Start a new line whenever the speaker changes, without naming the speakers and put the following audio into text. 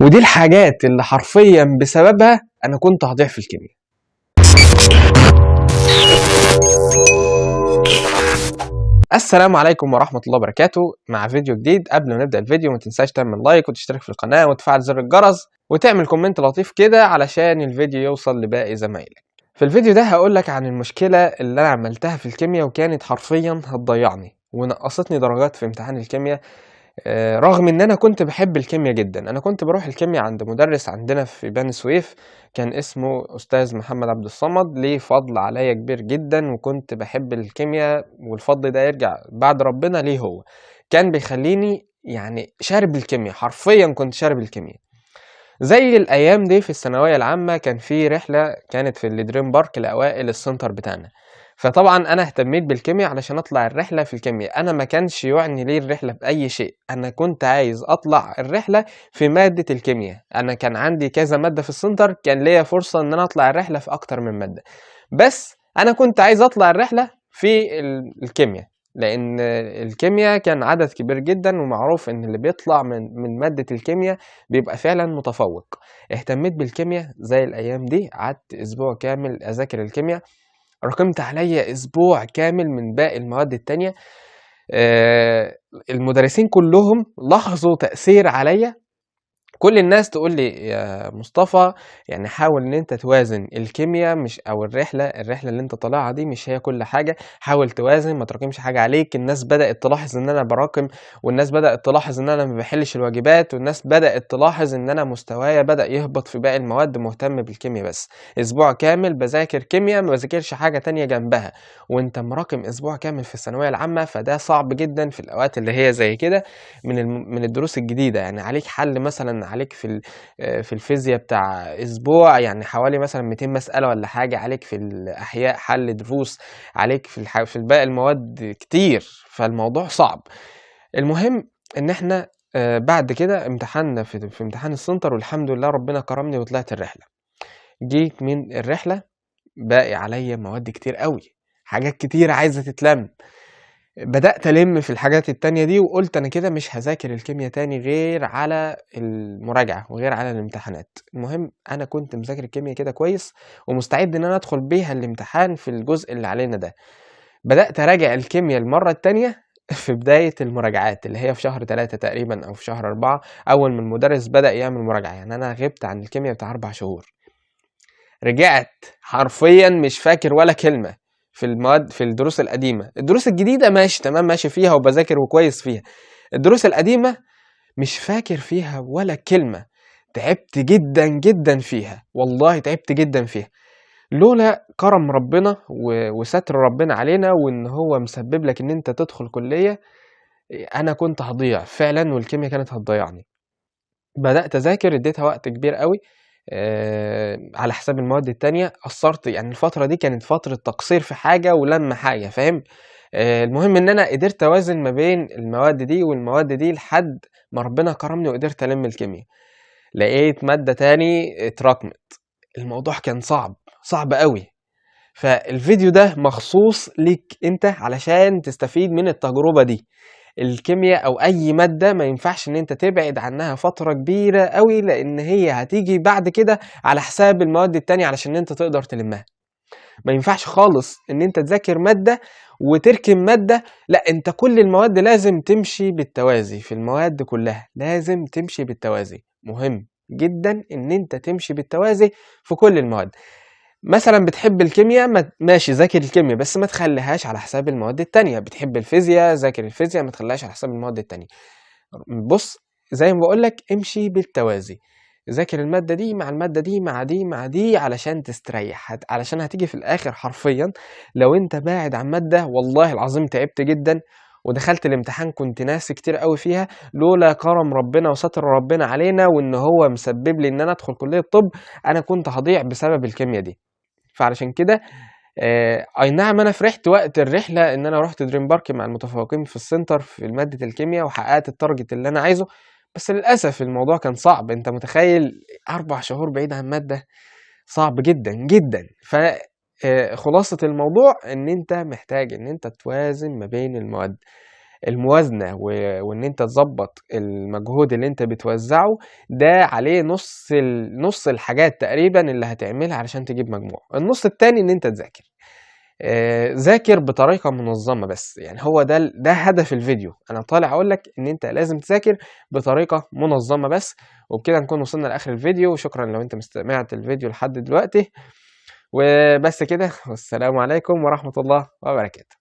ودي الحاجات اللي حرفيا بسببها انا كنت هضيع في الكيمياء. السلام عليكم ورحمة الله وبركاته. مع فيديو جديد. قبل ما نبدأ الفيديو ما تنساش تعمل لايك وتشترك في القناة وتفعل زر الجرس وتعمل كومنت لطيف كده علشان الفيديو يوصل لباقي زمايلك. في الفيديو ده هقولك عن المشكلة اللي انا عملتها في الكيمياء وكانت حرفيا هتضيعني ونقصتني درجات في امتحان الكيمياء. رغم ان انا كنت بحب الكيمياء جدا. انا كنت بروح الكيمياء عند مدرس عندنا في بني سويف كان اسمه استاذ محمد عبد الصمد، ليه فضل عليا كبير جدا وكنت بحب الكيمياء، والفضل ده يرجع بعد ربنا ليه. هو كان بيخليني يعني شارب الكيمياء، حرفيا كنت شارب الكيمياء. زي الايام دي في الثانويه العامه كان في رحله كانت في الدريم بارك لاوائل السنتر بتاعنا، فطبعا انا اهتميت بالكيمياء علشان اطلع الرحله في الكيمياء. انا ما كانش يعني ليه الرحله باي شيء، انا كنت عايز اطلع الرحله في ماده الكيمياء. انا كان عندي كذا ماده في السنتر، كان ليا فرصه ان انا اطلع الرحله في اكتر من ماده، بس انا كنت عايز اطلع الرحله في الكيمياء، لان الكيمياء كان عدد كبير جدا ومعروف ان اللي بيطلع من ماده الكيمياء بيبقى فعلا متفوق. اهتميت بالكيمياء زي الايام دي، قعدت اسبوع كامل اذاكر الكيمياء، راكمت عليا اسبوع كامل من باقي المواد التانية. المدرسين كلهم لاحظوا تأثير عليا. كل الناس تقول لي يا مصطفى يعني حاول ان انت توازن الكيمياء، مش او الرحله اللي انت طالعها دي مش هي كل حاجه، حاول توازن ما تراكمش حاجه عليك. الناس بدات تلاحظ ان انا براكم، والناس بدات تلاحظ ان انا ما بحلش الواجبات، والناس بدات تلاحظ ان انا مستوايا بدا يهبط في باقي المواد، مهتم بالكيمياء بس. اسبوع كامل بذاكر كيمياء، ما بذاكرش حاجه تانية جنبها، وانت مراكم اسبوع كامل في الثانويه العامه، فده صعب جدا في الاوقات اللي هي زي كده من الدروس الجديدة. يعني عليك حل مثلا، عليك في الفيزياء بتاع اسبوع يعني حوالي مثلا 200 مسألة ولا حاجة، عليك في الاحياء حل دروس، عليك في باقي المواد كتير، فالموضوع صعب. المهم ان احنا بعد كده امتحاننا في امتحان السنتر، والحمد لله ربنا كرمني وطلعت الرحلة. جيت من الرحلة باقي عليا مواد كتير قوي، حاجات كتير عايزة تتلم. بدأت ألم في الحاجات التانية دي وقلت أنا كده مش هذاكر الكيمياء تاني غير على المراجعة وغير على الامتحانات. المهم أنا كنت مذاكر الكيمياء كده كويس ومستعد إن أنا أدخل بيها الامتحان في الجزء اللي علينا ده. بدأت أراجع الكيمياء المرة التانية في بداية المراجعات اللي هي في شهر 3 تقريبا أو في شهر 4، أول ما المدرس بدأ يعمل مراجعة. يعني أنا غبت عن الكيمياء بتاع 4 شهور. رجعت حرفيا مش فاكر ولا كلمة في المواد، في الدروس القديمة. الدروس الجديدة ماشي تمام، ماشي فيها وبذاكر وكويس فيها. الدروس القديمة مش فاكر فيها ولا كلمة. تعبت جدا جدا فيها، والله تعبت جدا فيها. لولا كرم ربنا وستر ربنا علينا وان هو مسبب لك ان انت تدخل كلية، انا كنت هضيع فعلا والكيمياء كانت هتضيعني. بدأت أذاكر، اديتها وقت كبير قوي على حساب المواد التانية. قصرت، يعني الفترة دي كانت فترة تقصير في حاجة ولما حاجة، فاهم؟ المهم ان انا قدرت اوازن ما بين المواد دي والمواد دي لحد ما ربنا كرمني وقدرت الم الكيمياء. لقيت مادة تاني اتراكمت. الموضوع كان صعب، صعب قوي. فالفيديو ده مخصوص ليك انت علشان تستفيد من التجربة دي. الكيمياء او اي مادة ما ينفعش ان انت تبعد عنها فترة كبيرة قوي، لان هي هتيجي بعد كده على حساب المواد التانية علشان انت تقدر تلمها. ما ينفعش خالص ان انت تذاكر مادة وتركن مادة، لا انت كل المواد لازم تمشي بالتوازي. في المواد كلها لازم تمشي بالتوازي، مهم جدا ان انت تمشي بالتوازي في كل المواد. مثلا بتحب الكيمياء ماشي ذاكر الكيمياء بس ما تخليهاش على حساب المواد التانية. بتحب الفيزياء ذاكر الفيزياء ما تخليهاش على حساب المواد التانية. بص، زي ما بقولك امشي بالتوازي. ذاكر المادة دي مع المادة دي مع دي مع دي علشان تستريح، علشان هتيجي في الآخر حرفيا لو انت باعد عن مادة. والله العظيم تعبت جدا ودخلت الامتحان كنت ناسي كتير قوي فيها. لولا كرم ربنا وستر ربنا علينا وان هو مسبب لي ان انا ادخل كلية طب، انا كنت هضيع بسبب الكيمياء دي. فعلشان كده اي نعم انا فرحت وقت الرحله ان انا رحت دريم بارك مع المتفوقين في السنتر في ماده الكيمياء وحققت التارجت اللي انا عايزه، بس للاسف الموضوع كان صعب. انت متخيل 4 شهور بعيد عن ماده؟ صعب جدا جدا. ف خلاصه الموضوع ان انت محتاج ان انت توازن ما بين المواد. الموازنة وإن أنت تضبّط المجهود اللي أنت بتوزّعه، ده عليه نُص الحاجات تقريبًا اللي هتعملها علشان تجيب مجموع، النُص التاني إن أنت تذاكر. ذاكر بطريقة منظمة بس، يعني هو ده هدف الفيديو، أنا طالع أقول لك إن أنت لازم تذاكر بطريقة منظمة بس. وبكده نكون وصلنا لآخر الفيديو، وشكرًا لو أنت سمعت الفيديو لحد دلوقتي، وبس كده، والسلام عليكم ورحمة الله وبركاته.